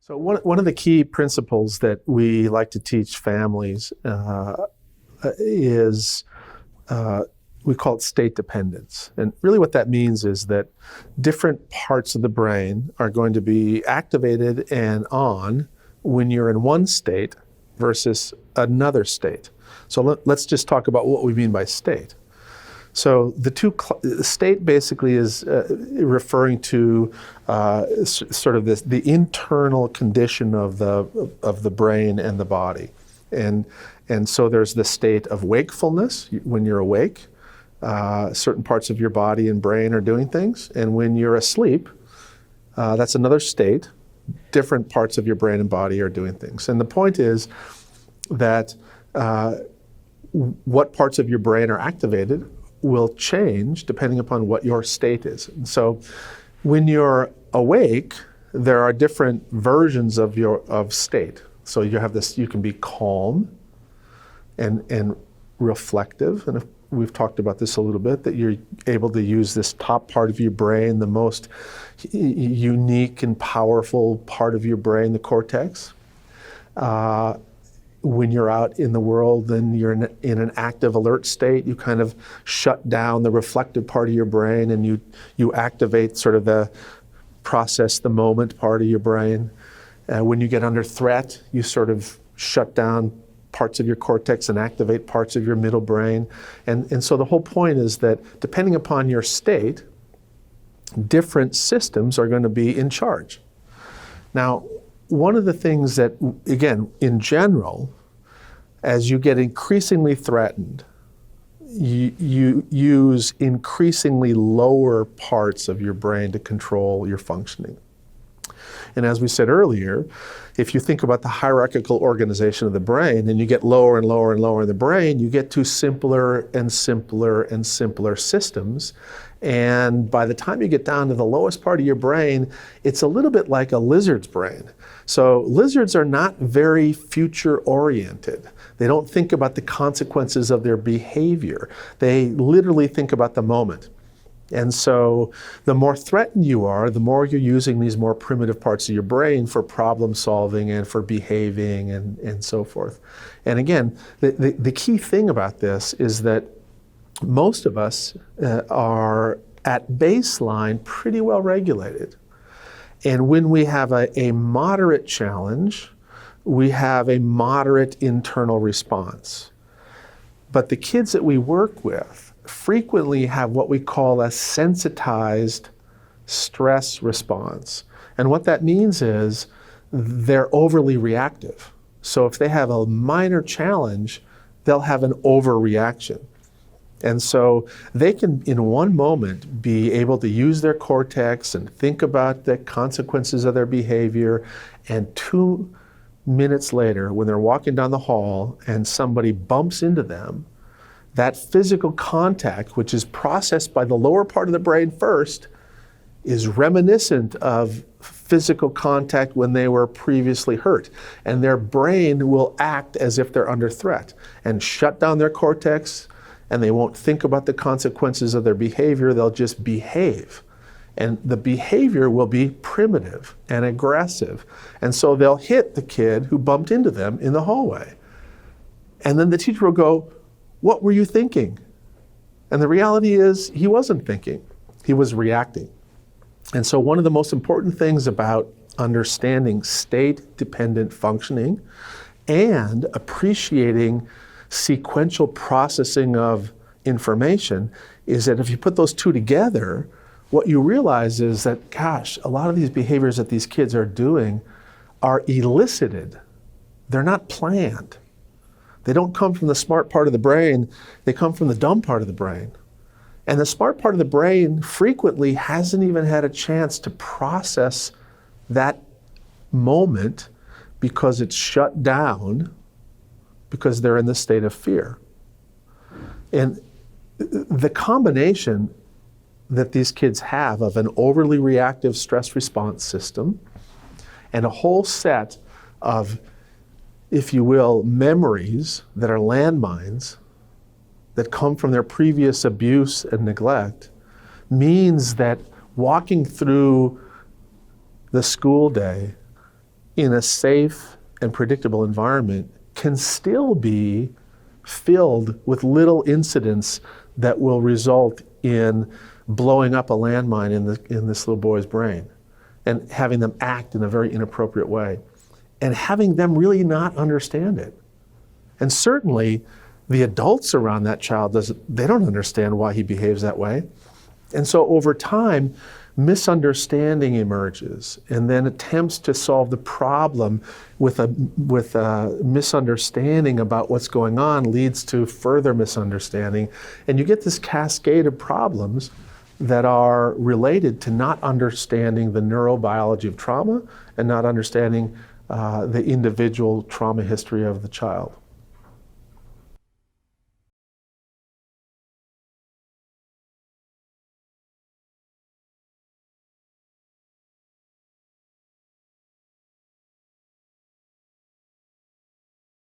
So one of the key principles that we like to teach families is we call it state dependence. And really what that means is that different parts of the brain are going to be activated and on when you're in one state versus another state. So let's just talk about what we mean by state. So the state basically is referring to sort of the internal condition of the brain and the body, and so there's the state of wakefulness when you're awake. Certain parts of your body and brain are doing things, and when you're asleep, that's another state. Different parts of your brain and body are doing things, and the point is that what parts of your brain are activated will change depending upon what your state is. And so when you're awake, there are different versions of state. So you have this, you can be calm and reflective, and we've talked about this a little bit, that you're able to use this top part of your brain, the most unique and powerful part of your brain, the cortex. When you're out in the world, then you're in an active alert state. You kind of shut down the reflective part of your brain, and you activate sort of the process the moment part of your brain. When you get under threat, you sort of shut down parts of your cortex and activate parts of your middle brain. And so the whole point is that depending upon your state, different systems are going to be in charge. Now, one of the things that, again, in general, as you get increasingly threatened, you use increasingly lower parts of your brain to control your functioning. And as we said earlier, if you think about the hierarchical organization of the brain and you get lower and lower and lower in the brain, you get to simpler and simpler and simpler systems. And by the time you get down to the lowest part of your brain, it's a little bit like a lizard's brain. So lizards are not very future-oriented. They don't think about the consequences of their behavior. They literally think about the moment. And so the more threatened you are, the more you're using these more primitive parts of your brain for problem solving and for behaving and so forth. And again, the key thing about this is that most of us are at baseline pretty well regulated. And when we have a moderate challenge, we have a moderate internal response. But the kids that we work with frequently have what we call a sensitized stress response. And what that means is they're overly reactive. So if they have a minor challenge, they'll have an overreaction. And so they can, in one moment, be able to use their cortex and think about the consequences of their behavior, and 2 minutes later, when they're walking down the hall and somebody bumps into them, that physical contact, which is processed by the lower part of the brain first, is reminiscent of physical contact when they were previously hurt. And their brain will act as if they're under threat and shut down their cortex, and they won't think about the consequences of their behavior. They'll just behave. And the behavior will be primitive and aggressive. And so they'll hit the kid who bumped into them in the hallway. And then the teacher will go, "What were you thinking?" And the reality is he wasn't thinking, he was reacting. And so one of the most important things about understanding state-dependent functioning and appreciating sequential processing of information is that if you put those two together, what you realize is that, gosh, a lot of these behaviors that these kids are doing are elicited. They're not planned. They don't come from the smart part of the brain, they come from the dumb part of the brain. And the smart part of the brain frequently hasn't even had a chance to process that moment because it's shut down because they're in the state of fear. And the combination that these kids have of an overly reactive stress response system and a whole set of, if you will, memories that are landmines that come from their previous abuse and neglect means that walking through the school day in a safe and predictable environment can still be filled with little incidents that will result in blowing up a landmine in this little boy's brain and having them act in a very inappropriate way and having them really not understand it. And certainly the adults around that child, they don't understand why he behaves that way. And so over time, misunderstanding emerges, and then attempts to solve the problem with a misunderstanding about what's going on leads to further misunderstanding. And you get this cascade of problems that are related to not understanding the neurobiology of trauma and not understanding the individual trauma history of the child.